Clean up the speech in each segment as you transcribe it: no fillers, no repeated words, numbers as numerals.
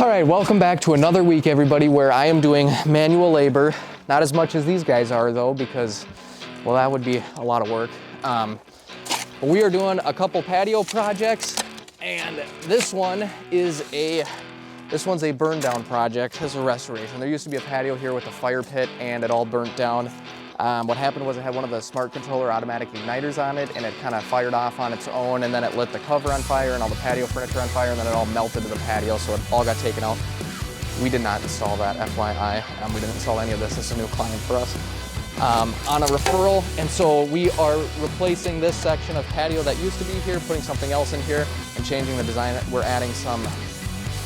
All right, welcome back to another week, everybody, where I am doing manual labor. Not as much as these guys are, though, because, well, that would be a lot of work. But we are doing a couple patio projects, and this one's a burn down project. This is a restoration. There used to be a patio here with a fire pit, and it all burnt down. What happened was it had one of the smart controller automatic igniters on it, and it kind of fired off on its own, and then it lit the cover on fire and all the patio furniture on fire, and then it all melted to the patio, so it all got taken out. We did not install that, FYI. We didn't install any of this. This is a new client for us. On a referral, and so we are replacing this section of patio that used to be here, putting something else in here, and changing the design. We're adding some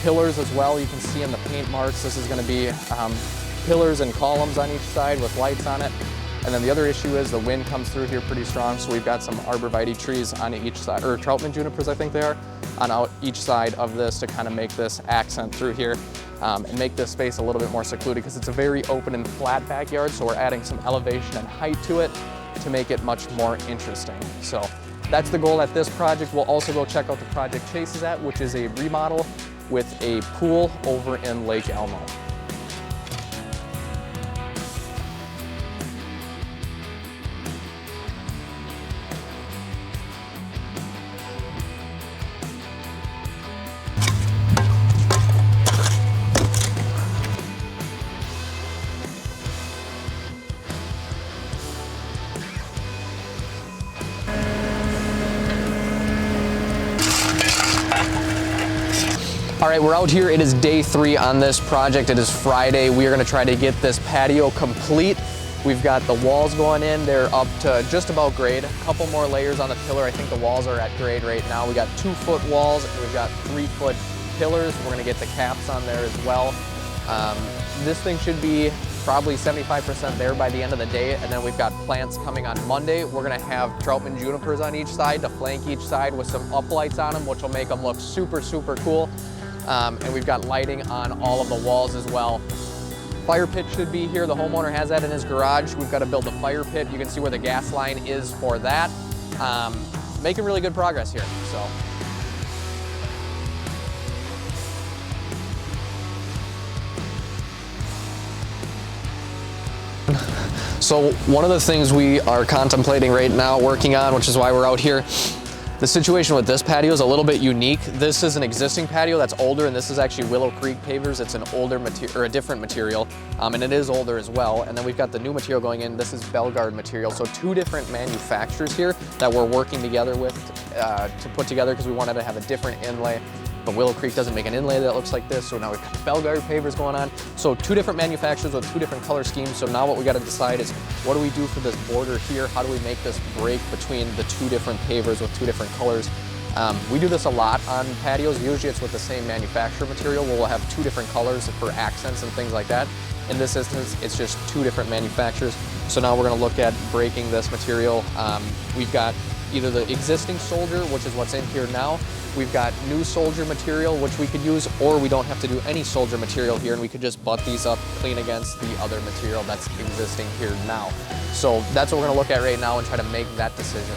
pillars as well. You can see in the paint marks, this is going to be pillars and columns on each side with lights on it. And then the other issue is the wind comes through here pretty strong, so we've got some arborvitae trees on each side, or Troutman junipers I think they are, on each side of this to kind of make this accent through here and make this space a little bit more secluded, because it's a very open and flat backyard, so we're adding some elevation and height to it to make it much more interesting. So that's the goal at this project. We'll also go check out the project Chase is at, which is a remodel with a pool over in Lake Elmo. All right, we're out here. It is day 3 on this project. It is Friday. We are gonna try to get this patio complete. We've got the walls going in. They're up to just about grade. A couple more layers on the pillar. I think the walls are at grade right now. We got 2-foot walls and we've got 3-foot pillars. We're gonna get the caps on there as well. This thing should be probably 75% there by the end of the day, and then we've got plants coming on Monday. We're gonna have Troutman junipers on each side to flank each side with some uplights on them, which will make them look super, super cool. And we've got lighting on all of the walls as well. Fire pit should be here. The homeowner has that in his garage. We've got to build the fire pit. You can see where the gas line is for that. Making really good progress here, so. So one of the things we are contemplating right now, working on, which is why we're out here, the situation with this patio is a little bit unique. This is an existing patio that's older, and this is actually Willow Creek pavers. It's an older material, or a different material, and it is older as well. And then we've got the new material going in. This is Belgard material. So 2 different manufacturers here that we're working together with to put together, because we wanted to have a different inlay. But Willow Creek doesn't make an inlay that looks like this, so now we've got Belgard pavers going on. So 2 different manufacturers with 2 different color schemes. So now what we got to decide is, what do we do for this border here? How do we make this break between the 2 different pavers with 2 different colors? We do this a lot on patios. Usually it's with the same manufacturer material. We'll have 2 different colors for accents and things like that. In this instance, it's just 2 different manufacturers. So now we're going to look at breaking this material. We've got either the existing soldier, which is what's in here now. We've got new soldier material, which we could use, or we don't have to do any soldier material here, and we could just butt these up clean against the other material that's existing here now. So that's what we're gonna look at right now and try to make that decision.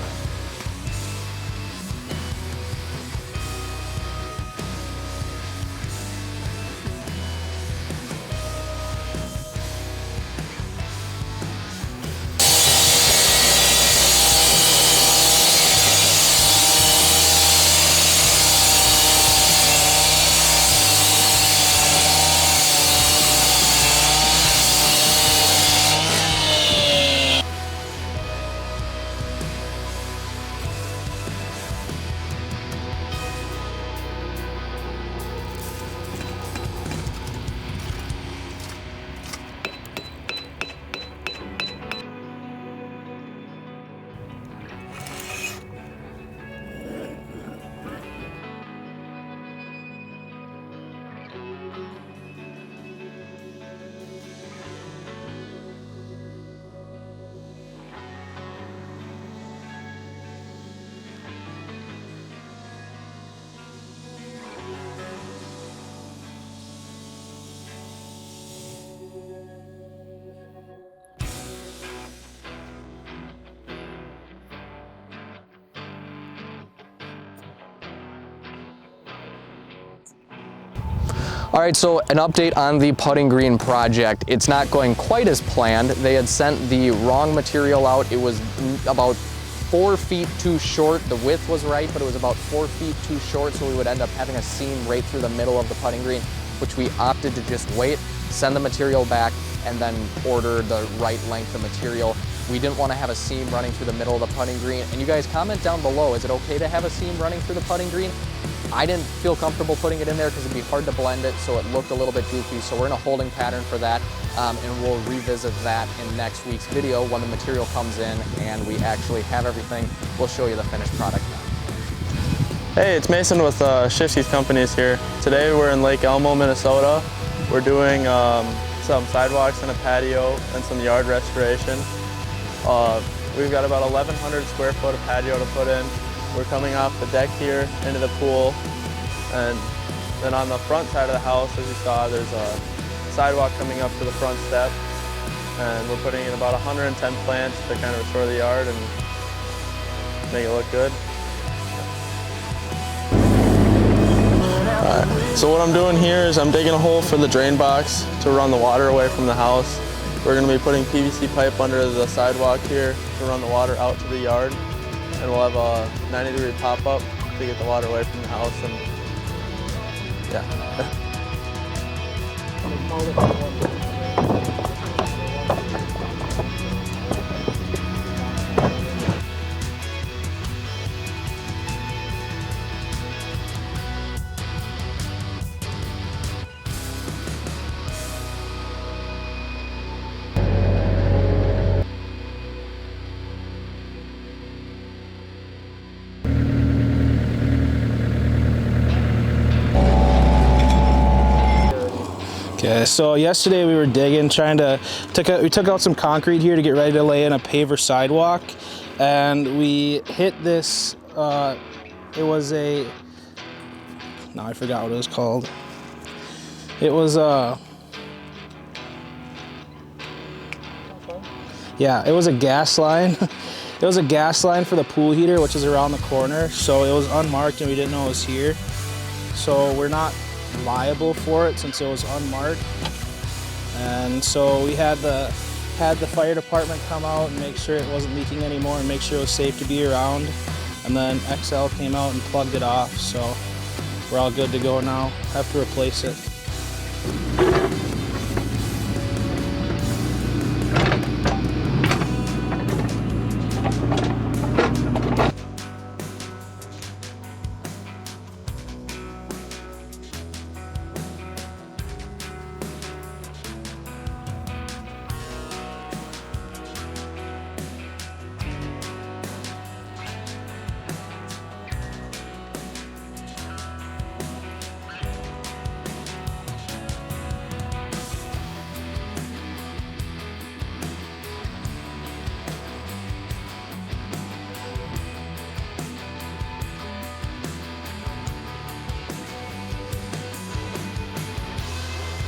All right, so an update on the putting green project. It's not going quite as planned. They had sent the wrong material out. It was about 4 feet too short. The width was right, but it was about 4 feet too short, so we would end up having a seam right through the middle of the putting green, which we opted to just wait, send the material back, and then order the right length of material. We didn't want to have a seam running through the middle of the putting green. And you guys comment down below, is it okay to have a seam running through the putting green? I didn't feel comfortable putting it in there because it'd be hard to blend it, so it looked a little bit goofy. So we're in a holding pattern for that, and we'll revisit that in next week's video when the material comes in and we actually have everything. We'll show you the finished product now. Hey, it's Mason with Schifsky's Companies here. Today we're in Lake Elmo, Minnesota. We're doing some sidewalks and a patio and some yard restoration. We've got about 1,100 square foot of patio to put in. We're coming off the deck here into the pool, and then on the front side of the house, as you saw, there's a sidewalk coming up to the front step, and we're putting in about 110 plants to kind of restore the yard and make it look good. Alright, so what I'm doing here is I'm digging a hole for the drain box to run the water away from the house. We're going to be putting PVC pipe under the sidewalk here to run the water out to the yard. And we'll have a 90-degree pop-up to get the water away from the house, and yeah. Okay, so yesterday we were digging, we took out some concrete here to get ready to lay in a paver sidewalk, and we hit this, it was a, no, I forgot what it was called. It was yeah, it was a gas line. It was a gas line for the pool heater, which is around the corner, so it was unmarked and we didn't know it was here. So we're not liable for it since it was unmarked, and so we had the fire department come out and make sure it wasn't leaking anymore and make sure it was safe to be around, and then XL came out and plugged it off, so we're all good to go now. Have to replace it.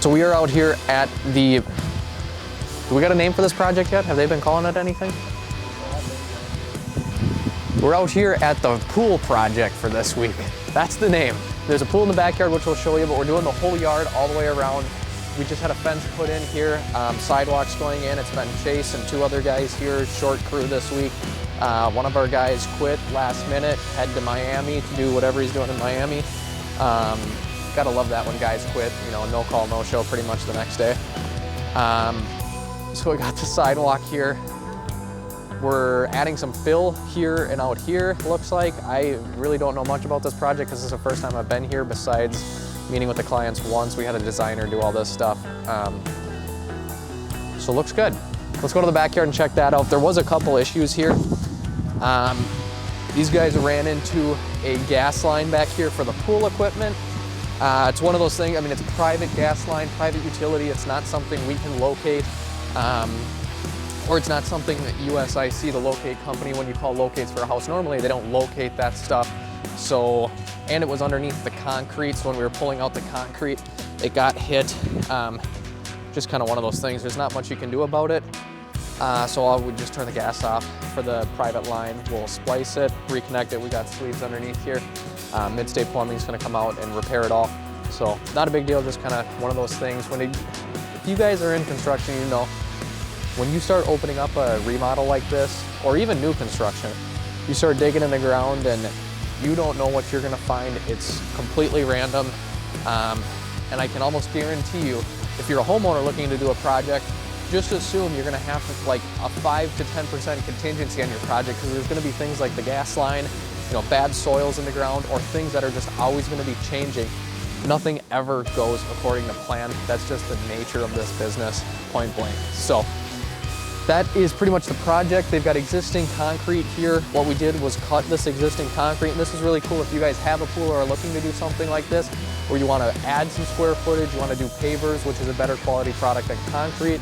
So we are out here at the, do we got a name for this project yet? Have they been calling it anything? We're out here at the pool project for this week. That's the name. There's a pool in the backyard, which we'll show you, but we're doing the whole yard all the way around. We just had a fence put in here, sidewalks going in. It's been Chase and 2 other guys here, short crew this week. One of our guys quit last minute, head to Miami to do whatever he's doing in Miami. Gotta love that when guys quit, you know, no call, no show pretty much the next day. So we got the sidewalk here. We're adding some fill here and out here, looks like. I really don't know much about this project because this is the first time I've been here besides meeting with the clients once. We had a designer do all this stuff. So it looks good. Let's go to the backyard and check that out. There was a couple issues here. These guys ran into a gas line back here for the pool equipment. It's one of those things, I mean, it's a private gas line, private utility. It's not something we can locate, or it's not something that USIC, the locate company, when you call locates for a house, normally they don't locate that stuff. So, and it was underneath the concrete, so when we were pulling out the concrete, it got hit. Just kind of one of those things. There's not much you can do about it. So I would just turn the gas off for the private line. We'll splice it, reconnect it. We got sleeves underneath here. Mid-State Plumbing is going to come out and repair it all. So not a big deal, just kind of one of those things. If you guys are in construction, you know, when you start opening up a remodel like this, or even new construction, you start digging in the ground and you don't know what you're gonna find. It's completely random. And I can almost guarantee you, if you're a homeowner looking to do a project, just assume you're gonna have like a 5 to 10% contingency on your project, because there's gonna be things like the gas line, you know, bad soils in the ground, or things that are just always gonna be changing. Nothing ever goes according to plan. That's just the nature of this business, point blank. So that is pretty much the project. They've got existing concrete here. What we did was cut this existing concrete, and this is really cool if you guys have a pool or are looking to do something like this, where you want to add some square footage, you want to do pavers, which is a better quality product than concrete,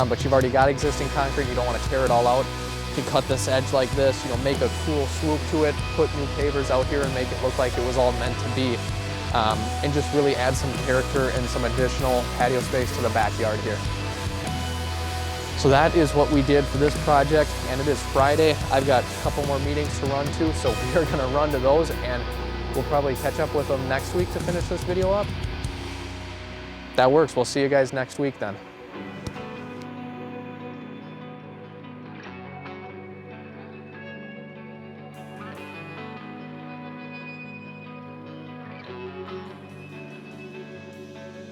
but you've already got existing concrete, you don't want to tear it all out. You can cut this edge like this, you know, make a cool swoop to it, put new pavers out here and make it look like it was all meant to be, and just really add some character and some additional patio space to the backyard here. So that is what we did for this project, and it is Friday. I've got a couple more meetings to run to, so we are gonna run to those, and we'll probably catch up with them next week to finish this video up. That works. We'll see you guys next week then.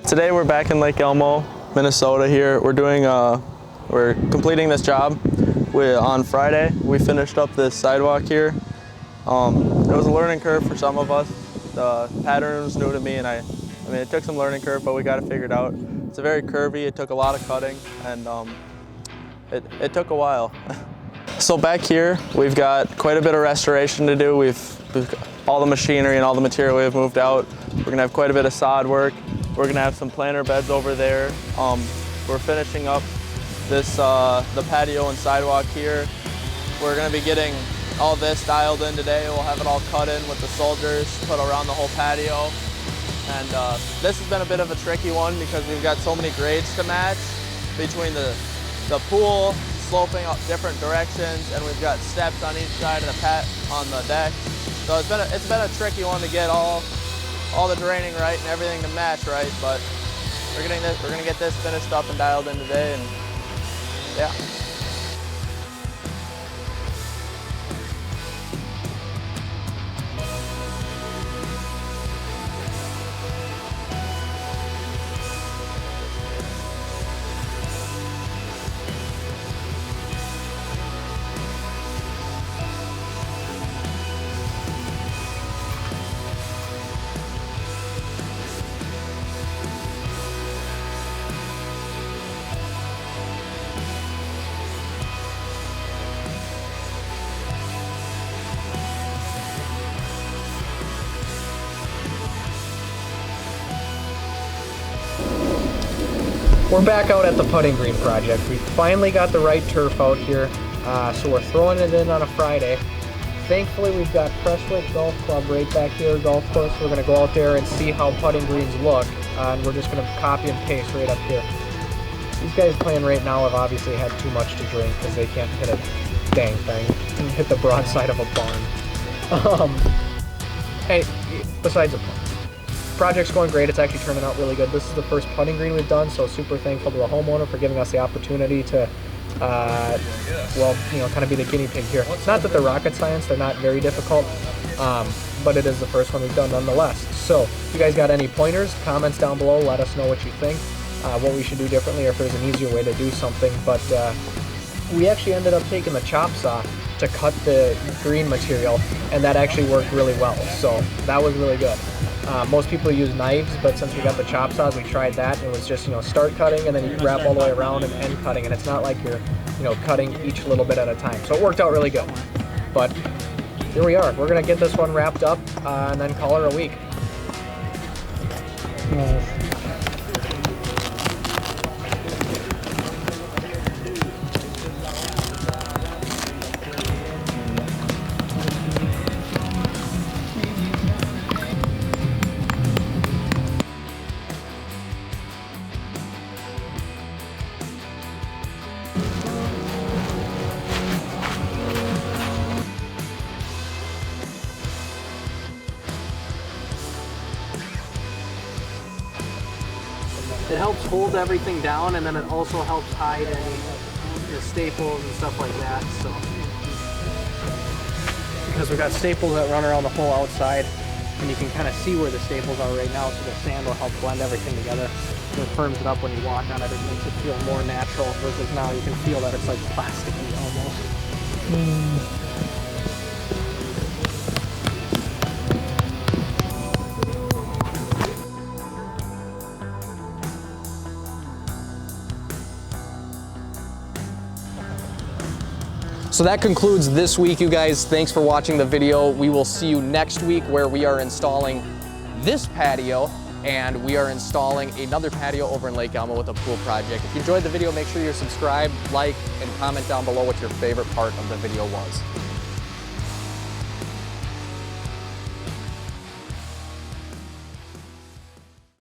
Today we're back in Lake Elmo, Minnesota here. We're completing this job. On Friday, we finished up this sidewalk here. It was a learning curve for some of us. The pattern was new to me, and I mean, it took some learning curve, but we got it figured out. It's a very curvy, it took a lot of cutting, and it took a while. So back here, we've got quite a bit of restoration to do. We've all the machinery and all the material we've moved out. We're gonna have quite a bit of sod work. We're gonna have some planter beds over there. We're finishing up this the patio and sidewalk here. We're gonna be getting all this dialed in today. We'll have it all cut in with the soldiers put around the whole patio. And this has been a bit of a tricky one because we've got so many grades to match between the pool sloping up different directions, and we've got steps on each side of on the deck. So it's been a tricky one to get all the draining right and everything to match right, but we're gonna get this finished up and dialed in today, and yeah. We're back out at the putting green project. We finally got the right turf out here, so we're throwing it in on a Friday. Thankfully, we've got Presswick Golf Club right back here, golf course. We're gonna go out there and see how putting greens look, and we're just gonna copy and paste right up here. These guys playing right now have obviously had too much to drink because they can't hit a dang thing and hit the broadside of a barn. Hey, besides the point. Project's going great. It's actually turning out really good. This is the first putting green we've done, so super thankful to the homeowner for giving us the opportunity to, well, you know, kind of be the guinea pig here. It's not that they're rocket science, they're not very difficult, but it is the first one we've done nonetheless. So if you guys got any pointers, comments down below, let us know what you think, what we should do differently, or if there's an easier way to do something. But we actually ended up taking the chop saw to cut the green material, and that actually worked really well, so that was really good. Most people use knives, but since we got the chop saws, we tried that, and it was just, you know, start cutting and then you wrap all the way around and end cutting, and it's not like you're, you know, cutting each little bit at a time. So it worked out really good. But here we are. We're gonna get this one wrapped up and then call her a week. It helps hold everything down, and then it also helps hide any staples and stuff like that. So, because we've got staples that run around the whole outside, and you can kind of see where the staples are right now, so the sand will help blend everything together. It firms it up when you walk on it. It makes it feel more natural, versus now you can feel that it's like plasticky almost. So that concludes this week, you guys. Thanks for watching the video. We will see you next week where we are installing this patio, and we are installing another patio over in Lake Elmo with a pool project. If you enjoyed the video, make sure you're subscribed, like, and comment down below what your favorite part of the video was.